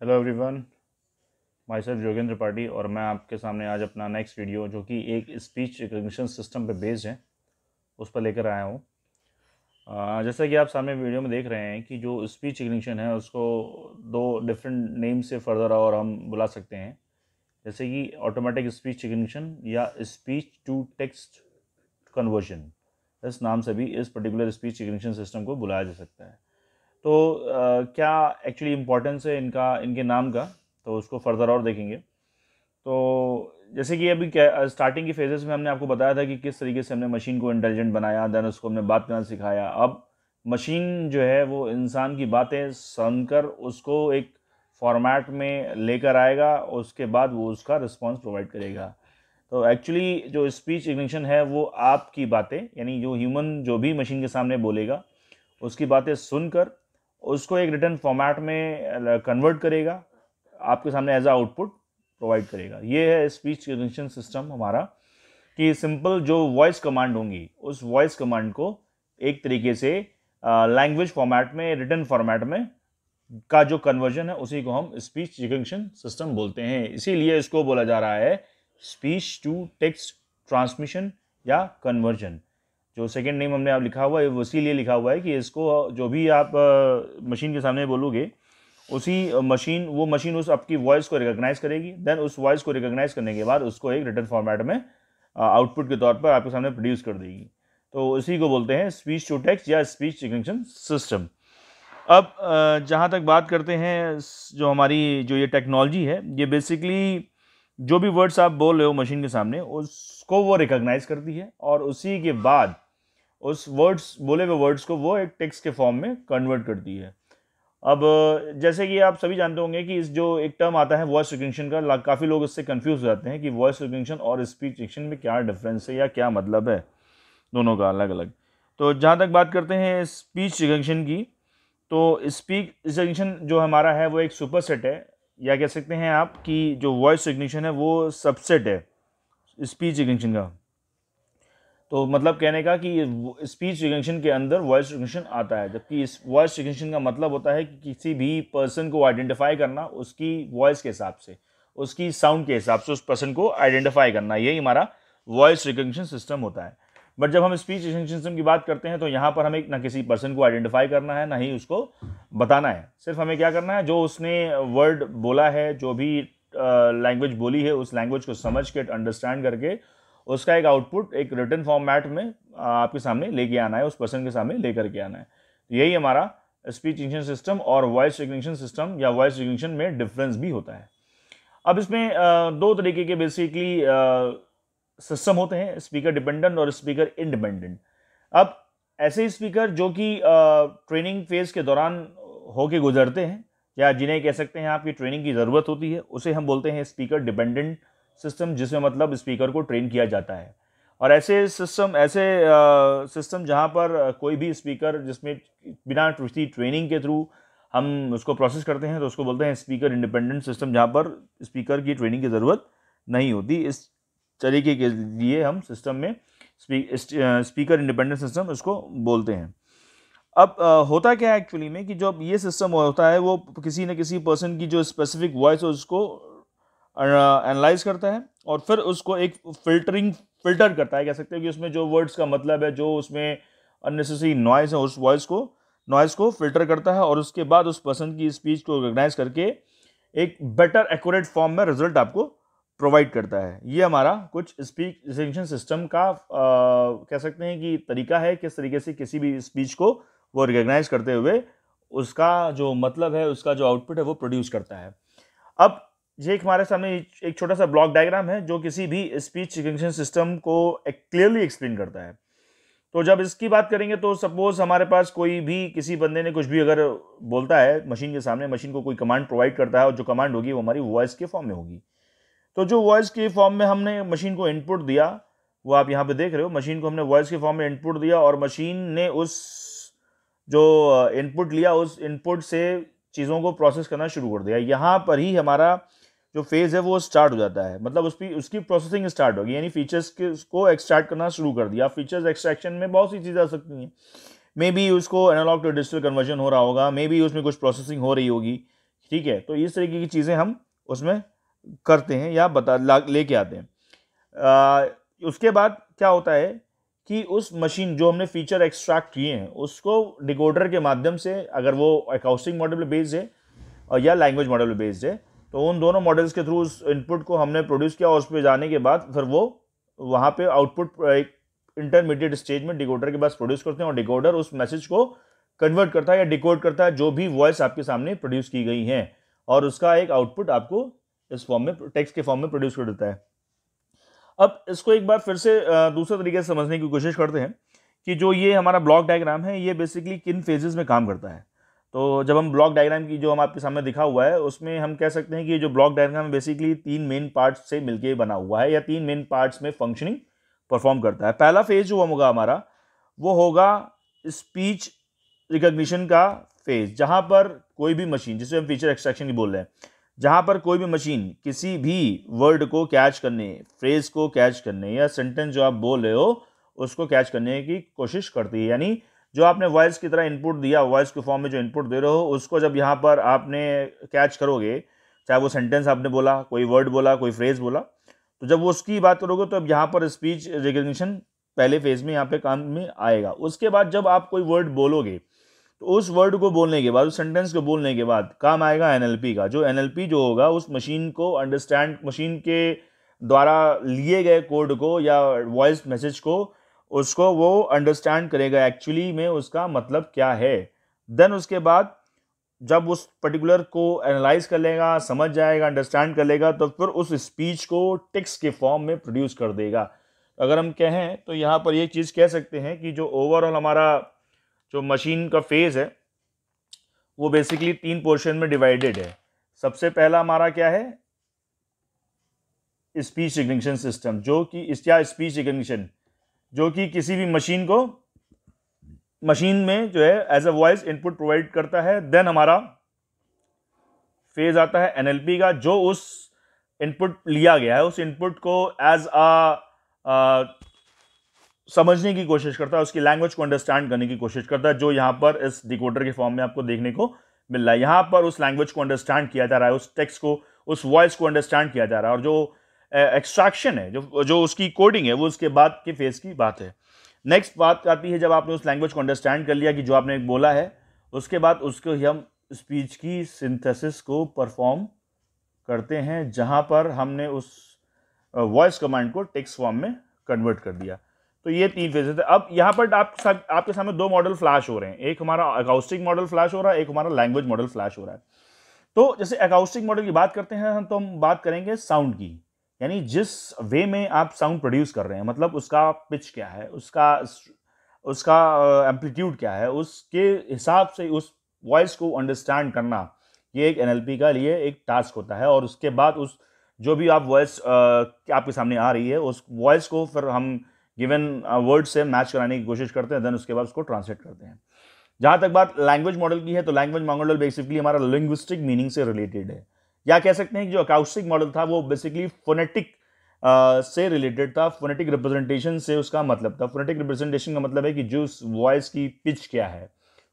Hello everyone, my self Jogendra Tripathi और मैं आपके सामने आज अपना नेक्स्ट वीडियो जो कि एक स्पीच रिकग्निशन सिस्टम पे बेस्ड है उस पर लेकर आया हूँ। जैसा कि आप सामने वीडियो में देख रहे हैं कि जो स्पीच रिकग्निशन है उसको दो डिफरेंट नेम से फर्दर और हम बुला सकते हैं, जैसे कि ऑटोमेटिक स्पीच रिकग्निशन या स्पीच टू टेक्स्ट कन्वर्जन। इस नाम से भी इस पर्टिकुलर स्पीच रिकग्निशन सिस्टम को बुलाया जा सकता है। तो क्या एक्चुअली इम्पोर्टेंस है इनके नाम का, तो उसको फर्दर और देखेंगे। तो जैसे कि अभी क्या स्टार्टिंग की फेजेस में हमने आपको बताया था कि किस तरीके से हमने मशीन को इंटेलिजेंट बनाया, देन उसको हमने बात करना सिखाया। अब मशीन जो है वो इंसान की बातें सुनकर उसको एक फॉर्मेट में लेकर आएगा, उसके बाद वो उसका रिस्पॉन्स प्रोवाइड करेगा। तो एक्चुअली जो स्पीच रिकग्निशन है वो आपकी बातें, यानी जो ह्यूमन जो भी मशीन के सामने बोलेगा उसकी बातें सुनकर उसको एक रिटर्न फॉर्मेट में कन्वर्ट करेगा, आपके सामने एज अ आउटपुट प्रोवाइड करेगा। ये है स्पीच रिकग्निशन सिस्टम हमारा, कि सिंपल जो वॉइस कमांड होंगी उस वॉइस कमांड को एक तरीके से लैंग्वेज फॉर्मेट में, रिटर्न फॉर्मेट में का जो कन्वर्जन है उसी को हम स्पीच रिकग्निशन सिस्टम बोलते हैं। इसीलिए इसको बोला जा रहा है स्पीच टू टेक्स्ट ट्रांसमिशन या कन्वर्जन। जो सेकेंड नेम हमने आप लिखा हुआ है वो इसीलिए लिखा हुआ है कि इसको जो भी आप मशीन के सामने बोलोगे उसी वो मशीन उस आपकी वॉइस को रिकॉग्नाइज करेगी। देन उस वॉइस को रिकॉग्नाइज करने के बाद उसको एक रिटर्न फॉर्मेट में आउटपुट के तौर पर आपके सामने प्रोड्यूस कर देगी। तो इसी को बोलते हैं स्पीच टू टेक्स्ट या स्पीच रिकग्निशन सिस्टम। अब जहाँ तक बात करते हैं, जो हमारी जो ये टेक्नोलॉजी है ये बेसिकली जो भी वर्ड्स आप बोल रहे हो मशीन के सामने उसको वो रिकॉग्नाइज करती है और उसी के बाद उस बोले हुए वर्ड्स को वो एक टेक्स्ट के फॉर्म में कन्वर्ट करती है। अब जैसे कि आप सभी जानते होंगे कि इस जो एक टर्म आता है वॉइस रिकग्निशन का, काफ़ी लोग इससे कंफ्यूज हो जाते हैं कि वॉइस रिकग्निशन और स्पीच रिकग्निशन में क्या डिफरेंस है या क्या मतलब है दोनों का अलग अलग। तो जहाँ तक बात करते हैं स्पीच रिकग्निशन की, तो स्पीच रिकग्निशन जो हमारा है वो एक सुपर सेट है, या कह सकते हैं आप कि जो वॉइस रिकग्निशन है वो सबसेट है स्पीच रिकग्निशन का। तो मतलब कहने का कि स्पीच रिकग्निशन के अंदर वॉइस रिकग्निशन आता है, जबकि इस वॉइस रिकग्निशन का मतलब होता है कि किसी भी पर्सन को आइडेंटिफाई करना उसकी वॉइस के हिसाब से, उसकी साउंड के हिसाब से उस पर्सन को आइडेंटिफाई करना, यही हमारा वॉइस रिकग्निशन सिस्टम होता है। बट जब हम स्पीच रिकग्निशन सिस्टम की बात करते हैं तो यहाँ पर हमें ना किसी पर्सन को आइडेंटिफाई करना है, ना ही उसको बताना है। सिर्फ हमें क्या करना है, जो उसने वर्ड बोला है, जो भी लैंग्वेज बोली है, उस लैंग्वेज को समझ के अंडरस्टैंड करके उसका एक आउटपुट एक रिटर्न फॉर्मेट में आपके सामने लेके आना है, उस पर्सन के सामने लेकर के आना है। तो यही हमारा स्पीच रिकग्निशन सिस्टम और वॉइस रिकग्निशन सिस्टम या वॉइस रिकग्निशन में डिफरेंस भी होता है। अब इसमें दो तरीके के बेसिकली सिस्टम होते हैं, स्पीकर डिपेंडेंट और स्पीकर इंडिपेंडेंट। अब ऐसे स्पीकर जो कि ट्रेनिंग फेज के दौरान होके गुजरते हैं या जिन्हें कह सकते हैं आपकी ट्रेनिंग की ज़रूरत होती है, उसे हम बोलते हैं स्पीकर डिपेंडेंट सिस्टम, जिसमें मतलब स्पीकर को ट्रेन किया जाता है। और ऐसे सिस्टम जहाँ पर कोई भी स्पीकर जिसमें बिना किसी ट्रेनिंग के थ्रू हम उसको प्रोसेस करते हैं तो उसको बोलते हैं स्पीकर इंडिपेंडेंट सिस्टम, जहाँ पर स्पीकर की ट्रेनिंग की ज़रूरत नहीं होती। इस तरीके के लिए हम सिस्टम में स्पीकर इंडिपेंडेंट सिस्टम इसको बोलते हैं। अब होता क्या है एक्चुअली में कि जो ये सिस्टम होता है वो किसी न किसी पर्सन की जो स्पेसिफिक वॉइस है उसको एनालाइज करता है और फिर उसको एक फिल्टर करता है, कह सकते हैं कि उसमें जो वर्ड्स का मतलब है, जो उसमें अननेसेसरी नॉइज है, उस नॉइज को फिल्टर करता है और उसके बाद उस पर्सन की स्पीच को रिकॉग्नाइज करके एक बेटर एक्यूरेट फॉर्म में रिजल्ट आपको प्रोवाइड करता है। ये हमारा कुछ स्पीच रिकग्निशन सिस्टम का कह सकते हैं कि तरीका है, किस तरीके से किसी भी स्पीच को वो रिकॉग्नाइज करते हुए उसका जो मतलब है, उसका जो आउटपुट है वो प्रोड्यूस करता है। अब ये हमारे सामने एक छोटा सा ब्लॉक डायग्राम है जो किसी भी स्पीच रिकग्निशन सिस्टम को क्लियरली एक्सप्लेन करता है। तो जब इसकी बात करेंगे तो सपोज हमारे पास कोई भी किसी बंदे ने कुछ भी अगर बोलता है मशीन के सामने, मशीन को कोई कमांड प्रोवाइड करता है और जो कमांड होगी वो हमारी वॉइस के फॉर्म में होगी। तो जो वॉइस के फॉर्म में हमने मशीन को इनपुट दिया, वो आप यहाँ पे देख रहे हो, मशीन को हमने वॉइस के फॉर्म में इनपुट दिया और मशीन ने उस जो इनपुट लिया उस इनपुट से चीज़ों को प्रोसेस करना शुरू कर दिया। यहाँ पर ही हमारा जो फेज़ है वो स्टार्ट हो जाता है, मतलब उसकी प्रोसेसिंग स्टार्ट होगी, यानी फीचर्स को एक्सट्रैक्ट करना शुरू कर दिया। फीचर्स एक्सट्रैक्शन में बहुत सी चीज़ें आ सकती हैं, मे बी उसको एनालॉग टू डिजिटल कन्वर्जन हो रहा होगा, मे बी उसमें कुछ प्रोसेसिंग हो रही होगी, ठीक है। तो इस तरीके की चीज़ें हम उसमें करते हैं या लेके आते हैं। उसके बाद क्या होता है कि उस मशीन जो हमने फीचर एक्सट्रैक्ट किए हैं उसको डिकोडर के माध्यम से, अगर वो अकाउस्टिक मॉडल पे बेस्ड है और या लैंग्वेज मॉडल पे बेस्ड है, तो उन दोनों मॉडल्स के थ्रू उस इनपुट को हमने प्रोड्यूस किया और उस पर जाने के बाद फिर वो वहाँ पे आउटपुट एक इंटरमीडिएट स्टेज में डिकोडर के पास प्रोड्यूस करते हैं और डिकोडर उस मैसेज को कन्वर्ट करता है या डिकोड करता है जो भी वॉइस आपके सामने प्रोड्यूस की गई है, और उसका एक आउटपुट आपको इस फॉर्म में, टेक्स्ट के फॉर्म में प्रोड्यूस कर देता है। अब इसको एक बार फिर से दूसरे तरीके से समझने की कोशिश करते हैं कि जो ये हमारा ब्लॉक डायग्राम है ये बेसिकली किन फेजेस में काम करता है। तो जब हम ब्लॉक डायग्राम की जो हम आपके सामने दिखा हुआ है उसमें हम कह सकते हैं कि जो block diagram basically 3 main parts से मिलकर बना हुआ है या 3 मेन पार्ट्स में फंक्शनिंग परफॉर्म करता है। पहला फेज जो होगा हमारा वो होगा स्पीच रिकॉग्निशन का फेज, जहां पर कोई भी मशीन, जिसे हम फीचर एक्सट्रैक्शन की बोल रहे हैं, जहां पर कोई भी मशीन किसी भी वर्ड को कैच करने, फ्रेज को कैच करने या सेंटेंस जो आप बोल रहे हो उसको कैच करने की कोशिश करती है। यानी जो आपने वॉइस की तरह इनपुट दिया, वॉइस के फॉर्म में जो इनपुट दे रहे हो उसको जब यहाँ पर आपने कैच करोगे, चाहे वो सेंटेंस आपने बोला, कोई वर्ड बोला, कोई फ्रेज बोला, तो जब वो उसकी बात करोगे तो अब यहाँ पर स्पीच रिकग्निशन पहले फेज में यहाँ पे काम में आएगा। उसके बाद जब आप कोई वर्ड बोलोगे तो उस वर्ड को बोलने के बाद, उस सेंटेंस को बोलने के बाद काम आएगा एनएलपी का। जो एनएलपी जो होगा उस मशीन को अंडरस्टैंड, मशीन के द्वारा लिए गए कोड को या वॉइस मैसेज को, उसको वो अंडरस्टैंड करेगा एक्चुअली में उसका मतलब क्या है। देन उसके बाद जब उस पर्टिकुलर को एनालाइज कर लेगा, समझ जाएगा, अंडरस्टैंड कर लेगा, तो फिर उस स्पीच को टेक्स्ट के फॉर्म में प्रोड्यूस कर देगा। अगर हम कहें तो यहाँ पर ये चीज़ कह सकते हैं कि जो ओवरऑल हमारा जो मशीन का फेज है वो बेसिकली 3 पोर्शन में डिवाइडेड है। सबसे पहला हमारा क्या है, स्पीच रिकग्निशन सिस्टम, जो कि इसका स्पीच रिकग्निशन जो कि किसी भी मशीन को, मशीन में जो है as a voice input provide करता है। देन हमारा फेज आता है एनएलपी का, जो उस इनपुट लिया गया है उस इनपुट को एज समझने की कोशिश करता है, उसकी लैंग्वेज को अंडरस्टैंड करने की कोशिश करता है, जो यहाँ पर इस डिकोडर के फॉर्म में आपको देखने को मिल रहा है। यहाँ पर उस लैंग्वेज को अंडरस्टैंड किया जा रहा है, उस टेक्स्ट को, उस वॉइस को अंडरस्टैंड किया जा रहा है, और जो एक्सट्रैक्शन है, जो उसकी कोडिंग है, वो उसके बाद के फेज की बात है। नेक्स्ट बात आती है जब आपने उस लैंग्वेज को अंडरस्टैंड कर लिया कि जो आपने बोला है, उसके बाद उसको हम स्पीच की सिंथेसिस को परफॉर्म करते हैं, जहां पर हमने उस वॉइस कमांड को टेक्स्ट फॉर्म में कन्वर्ट कर दिया। तो ये 3 फेजेस है। अब यहाँ पर आपके सामने 2 मॉडल फ्लैश हो रहे हैं, एक हमारा अकाउस्टिक मॉडल फ्लैश हो रहा है, एक हमारा लैंग्वेज मॉडल फ्लैश हो रहा है। तो जैसे अकाउस्टिक मॉडल की बात करते हैं तो हम बात करेंगे साउंड की, यानी जिस वे में आप साउंड प्रोड्यूस कर रहे हैं, मतलब उसका पिच क्या है, उसका एम्पलीट्यूड क्या है, उसके हिसाब से उस वॉइस को अंडरस्टैंड करना, ये एक एनएलपी का लिए एक टास्क होता है। और उसके बाद उस जो भी आप वॉइस आपके सामने आ रही है उस वॉइस को फिर हम गिवन वर्ड से मैच कराने की कोशिश करते हैं, देन उसके बाद उसको ट्रांसलेट करते हैं। जहां तक बात लैंग्वेज मॉडल की है तो लैंग्वेज मॉडल बेसिकली हमारा लिंग्विस्टिक मीनिंग से रिलेटेड है, या कह सकते हैं कि जो अकाउस्टिक मॉडल था वो बेसिकली फोनेटिक से रिलेटेड था, फोनेटिक रिप्रेजेंटेशन से उसका मतलब था। फोनेटिक रिप्रेजेंटेशन का मतलब है कि जो वॉइस की पिच क्या है,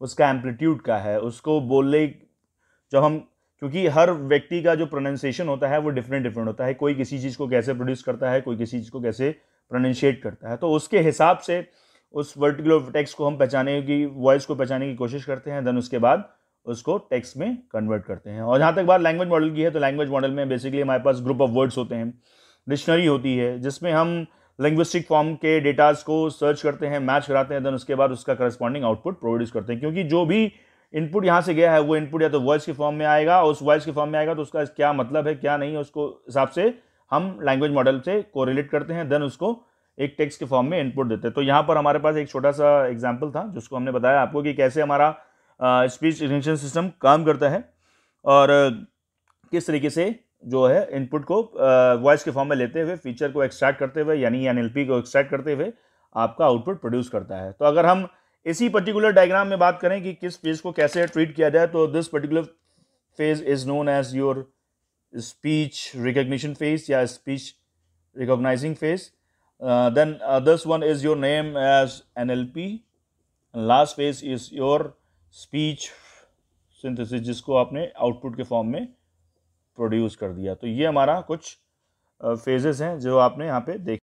उसका एम्पलीट्यूड क्या है, उसको बोलने, जब हम, क्योंकि हर व्यक्ति का जो प्रोनाउंसिएशन होता है वो डिफरेंट होता है, कोई किसी चीज़ को कैसे प्रोड्यूस करता है, कोई किसी चीज़ को कैसे प्रोनाउंशिएट करता है, तो उसके हिसाब से उस पर्टिकुलर टेक्स्ट को हम पहचाने की, वॉइस को पहचाने की कोशिश करते हैं, देन उसके बाद उसको टेक्स्ट में कन्वर्ट करते हैं। और जहाँ तक बात लैंग्वेज मॉडल की है तो लैंग्वेज मॉडल में बेसिकली हमारे पास ग्रुप ऑफ वर्ड्स होते हैं, डिक्शनरी होती है, जिसमें हम लिंग्विस्टिक फॉर्म के डेटाज को सर्च करते हैं, मैच कराते हैं, देन उसके बाद उसका करस्पॉन्डिंग आउटपुट प्रोड्यूस करते हैं। क्योंकि जो भी इनपुट यहाँ से गया है वो इनपुट या तो वॉइस के फॉर्म में आएगा, उस वॉइस के फॉर्म में आएगा तो उसका क्या मतलब है, क्या नहीं है, उसको हिसाब से हम लैंग्वेज मॉडल से कोरिलेट करते हैं, देन उसको एक टेक्स्ट के फॉर्म में इनपुट देते हैं। तो यहाँ पर हमारे पास एक छोटा सा एग्जाम्पल था जिसको हमने बताया आपको कि कैसे हमारा स्पीच रिकग्निशन सिस्टम काम करता है और किस तरीके से जो है इनपुट को वॉइस के फॉर्म में लेते हुए, फीचर को एक्सट्रैक्ट करते हुए, यानी एनएलपी को एक्सट्रैक्ट करते हुए आपका आउटपुट प्रोड्यूस करता है। तो अगर हम इसी पर्टिकुलर डायग्राम में बात करें कि किस फेज को कैसे ट्रीट किया जाए, तो this particular phase is known as your speech recognition phase या speech recognising phase. Then this one is your name as NLP, and last phase is your speech synthesis, जिसको आपने आउटपुट के form में produce कर दिया। तो ये हमारा कुछ फेजेस हैं जो आपने यहाँ पे देख